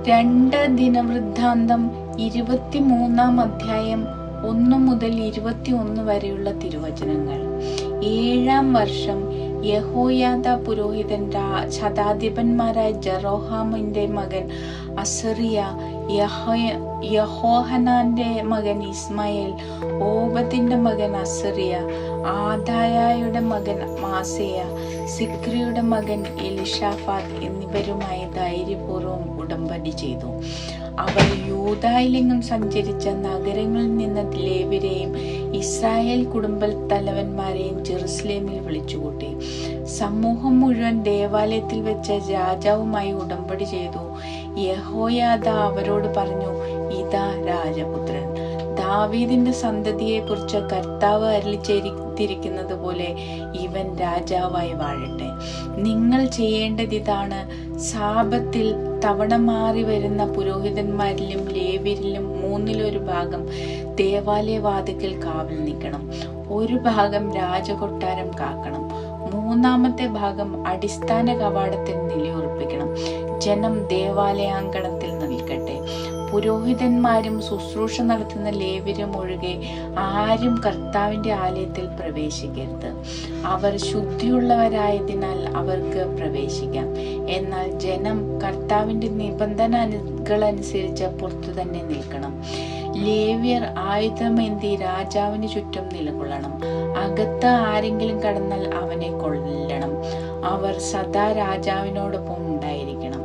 2 ദിനവൃത്താന്തം 23 അധ്യായം 1 മുതൽ 21 വരെയുള്ള തിരുവചനങ്ങൾ. 7-ാം വർഷം യഹോയാദ പുരോഹിതൻ ശതാധിപന്മാരായ ജെറോഹാമിന്റെ മകൻ അസറിയ, യഹോഹനാന്റെ മകൻ ഇസ്മായേൽ, ഓബദിന്റെ മകൻ അസറിയ, ആദായയുടെ മകൻ മാസേയ, സിക്രിയുടെ മകൻ എലിഷാഫാത്ത് എന്നിവരുമായി ധൈര്യപൂർവ്വം ഉടമ്പടി ചെയ്തു. അവർ യൂദായിലെങ്ങും സഞ്ചരിച്ച നഗരങ്ങളിൽ നിന്ന് ലേവ്യരെയും ഇസ്രായേൽ കുടുംബ തലവന്മാരെയും ജെറുസലേമിൽ വിളിച്ചുകൂട്ടി. സമൂഹം മുഴുവൻ ദേവാലയത്തിൽ വെച്ച് രാജാവുമായി ഉടമ്പടി ചെയ്തു. യഹോയാദ അവരോട് പറഞ്ഞു, ഇതാ രാജപുത്രൻ, ദാവീദിന്റെ സന്തതിയെ കുറിച്ച് കർത്താവ് അരുളിച്ചെയ്തിരിക്കുന്നത് പോലെ ഇവൻ രാജാവായി വാഴട്ടെ. നിങ്ങൾ ചെയ്യേണ്ടത് ഇതാണ്: സാബത്തിൽ തവണ മാറി വരുന്ന പുരോഹിതന്മാരിലും ലേവ്യരിലും 1/3 ഭാഗം ദേവാലയവാതിക്കൽ കാവൽ നിൽക്കണം. 1 ഭാഗം രാജകൊട്ടാരം കാക്കണം. 3-ാമത്തെ ഭാഗം അടിസ്ഥാന കവാടത്തിൽ നിലയുറപ്പിക്കണം. ജനം ദേവാലയാങ്കണത്തിൽ നിൽക്കട്ടെ. പുരോഹിതന്മാരും ശുശ്രൂഷ നടത്തുന്ന ലേവ്യരും ഒഴികെ ആരും കർത്താവിന്റെ ആലയത്തിൽ പ്രവേശിക്കരുത്. അവർ ശുദ്ധിയുള്ളവരായതിനാൽ അവർക്ക് പ്രവേശിക്കാം. എന്നാൽ ജനം കർത്താവിന്റെ നിബന്ധനകളനുസരിച്ച് പുറത്തു തന്നെ നിൽക്കണം. ലേവ്യർ ആയുധമേന്തി രാജാവിന് ചുറ്റും നിലകൊള്ളണം. അകത്ത് ആരെങ്കിലും കടന്നാൽ അവനെ കൊല്ലണം. അവർ സദാ രാജാവിനോടൊപ്പം ഉണ്ടായിരിക്കണം.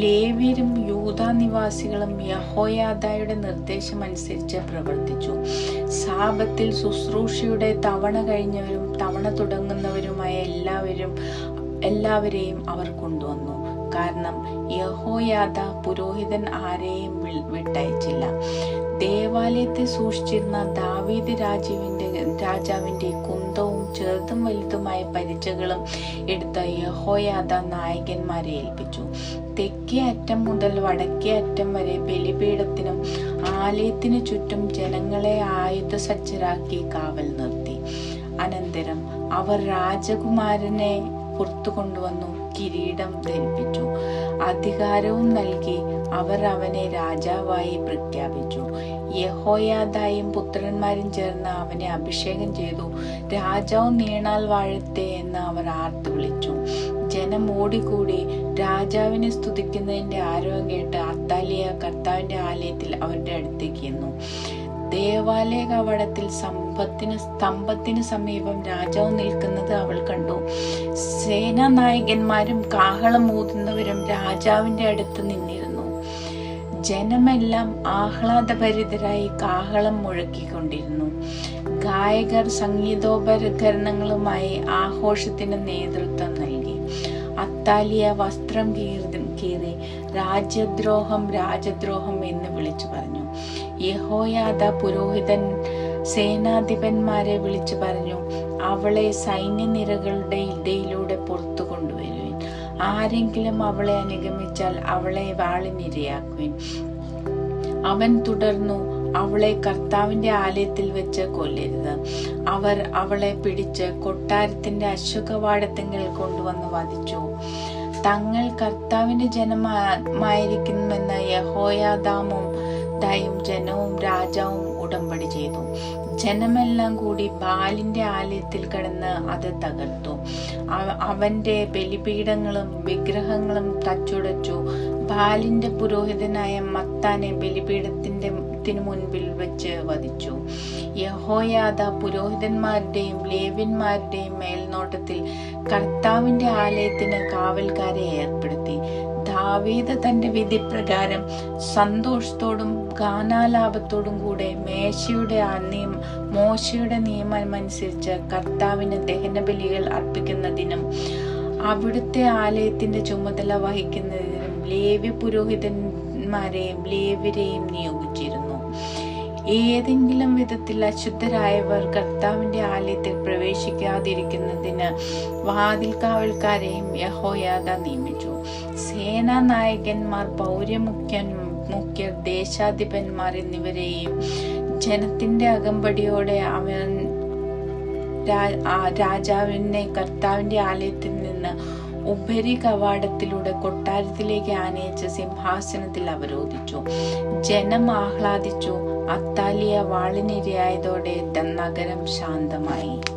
ലേവ്യരും യൂദാ നിവാസികളും യഹോയാദയുടെ നിർദ്ദേശമനുസരിച്ച് പ്രവർത്തിച്ചു. സാബത്തിൽ ശുശ്രൂഷയുടെ തവണ കഴിഞ്ഞവരും തവണ തുടങ്ങുന്നവരുമായ എല്ലാവരെയും അവർ കൊണ്ടുവന്നു. കാരണം യഹോയാദ പുരോഹിതൻ ആരെയും വിട്ടയച്ചില്ല. ദേവാലയത്തെ സൂക്ഷിച്ചിരുന്ന ദാവീദ് രാജാവിന്റെ കുന്തവും ചെറുതും വലുതുമായ പരിചകളും എടുത്ത യഹോയാദ നായകന്മാരെ ഏൽപ്പിച്ചു. തെക്കേ അറ്റം മുതൽ വടക്കേ അറ്റം വരെ ബലിപീഠത്തിനും ആലയത്തിനു ചുറ്റും ജനങ്ങളെ ആയുധസജ്ജരാക്കി കാവൽ നിർത്തി. അനന്തരം അവർ രാജകുമാരനെ പുറത്തു കൊണ്ടുവന്നു കിരീടം ധരിപ്പിച്ചു. അധികാരവും നൽകി അവർ അവനെ രാജാവായി പ്രഖ്യാപിച്ചു. യഹോയാദയും പുത്രന്മാരും ചേർന്ന് അവനെ അഭിഷേകം ചെയ്തു. രാജാവ് നീണാൽ വാഴട്ടെ എന്ന് അവർ ആർത്തു വിളിച്ചു. ജനം ഓടിക്കൂടി രാജാവിനെ സ്തുതിക്കുന്നതിന്റെ ആരവം കേട്ട് അത്താലിയ കർത്താവിന്റെ ആലയത്തിൽ അവരുടെ അടുത്തേക്ക് ചെന്നു. ദേവാലയ കവാടത്തിൽ സ്തംഭത്തിന് സമീപം രാജാവ് നിൽക്കുന്നത് അവൾ കണ്ടു. സേനാനായകന്മാരും കാഹളം ഊതുന്നവരും രാജാവിന്റെ അടുത്ത് നിന്നിരുന്നു. ജനമെല്ലാം ആഹ്ലാദഭരിതരായി കാഹളം മുഴക്കിക്കൊണ്ടിരുന്നു. ഗായകർ സംഗീതോപകരണങ്ങളുമായി ആഘോഷത്തിന് നേതൃത്വം നൽകി. അത്താലിയ വസ്ത്രം കീറി രാജ്യദ്രോഹം രാജദ്രോഹം എന്ന് വിളിച്ചു പറഞ്ഞു. യഹോയാദ പുരോഹിതൻ സേനാധിപന്മാരെ വിളിച്ചു പറഞ്ഞു, അവളെ സൈന്യനിരകളുടെ ഇടയിലൂടെ പുറത്തു കൊണ്ടുവരുവിൻ. ആരെങ്കിലും അവളെ അനുഗമിച്ചാൽ അവളെ വാളിനിരയാക്കുവിൻ. അവൻ തുടർന്നു, അവളെ കർത്താവിന്റെ ആലയത്തിൽ വെച്ച് കൊല്ലരുത്. അവർ അവളെ പിടിച്ച് കൊട്ടാരത്തിന്റെ അശ്വകവാടത്തിങ്കൽ കൊണ്ടുവന്ന് വധിച്ചു. തങ്ങൾ കർത്താവിന്റെ ജനമായിരിക്കുമെന്ന് യഹോയാദാമും ജനവും രാജാവും ഉടമ്പടി ചെയ്തു. ജനമെല്ലാം കൂടി ബാലിന്റെ ആലയത്തിൽ കിടന്ന് അത് തകർത്തു. അവന്റെ ബലിപീഠങ്ങളും വിഗ്രഹങ്ങളും തച്ചുടച്ചു. ബാലിന്റെ പുരോഹിതനായ മത്താനെ ബലിപീഠത്തിന് മുൻപിൽ വെച്ച് വധിച്ചു. യഹോയാദ പുരോഹിതന്മാരുടെയും ലേവ്യന്മാരുടെയും മേൽനോട്ടത്തിൽ കർത്താവിന്റെ ആലയത്തിന് കാവൽക്കാരെ ഏർപ്പെടുത്തി. ദാവീദ് തന്റെ വിധിപ്രകാരം സന്തോഷത്തോടും ഗാനാലാപത്തോടും കൂടെ മോശയുടെ നിയമമനുസരിച്ച് കർത്താവിന് ദഹനബലികൾ അർപ്പിക്കുന്നതിനും അവിടുത്തെ ആലയത്തിന്റെ ചുമതല വഹിക്കുന്നതിനും ലേവ്യ പുരോഹിതന്മാരെയും ലേവ്യരെയും നിയോഗിച്ചിരുന്നു. ഏതെങ്കിലും വിധത്തിൽ അശുദ്ധരായവർ കർത്താവിന്റെ ആലയത്തിൽ പ്രവേശിക്കാതിരിക്കുന്നതിന് വാതിൽ കാവൽക്കാരെയും യഹോയാദ നിയമിച്ചു. സേനാനായകന്മാർ, പൗരമുഖ്യർ, ദേശാധിപന്മാർ എന്നിവരെയും ജനത്തിന്റെ അകമ്പടിയോടെ അവൻ രാജാവിനെ കർത്താവിന്റെ ആലയത്തിൽ നിന്ന് ഉപരി കവാടത്തിലൂടെ കൊട്ടാരത്തിലേക്ക് ആനയിച്ച് സിംഹാസനത്തിൽ അവരോധിച്ചു. ജനം ആഹ്ലാദിച്ചു. അത്താലിയ വാളിനിരയായതോടെ നഗരം ശാന്തമായി.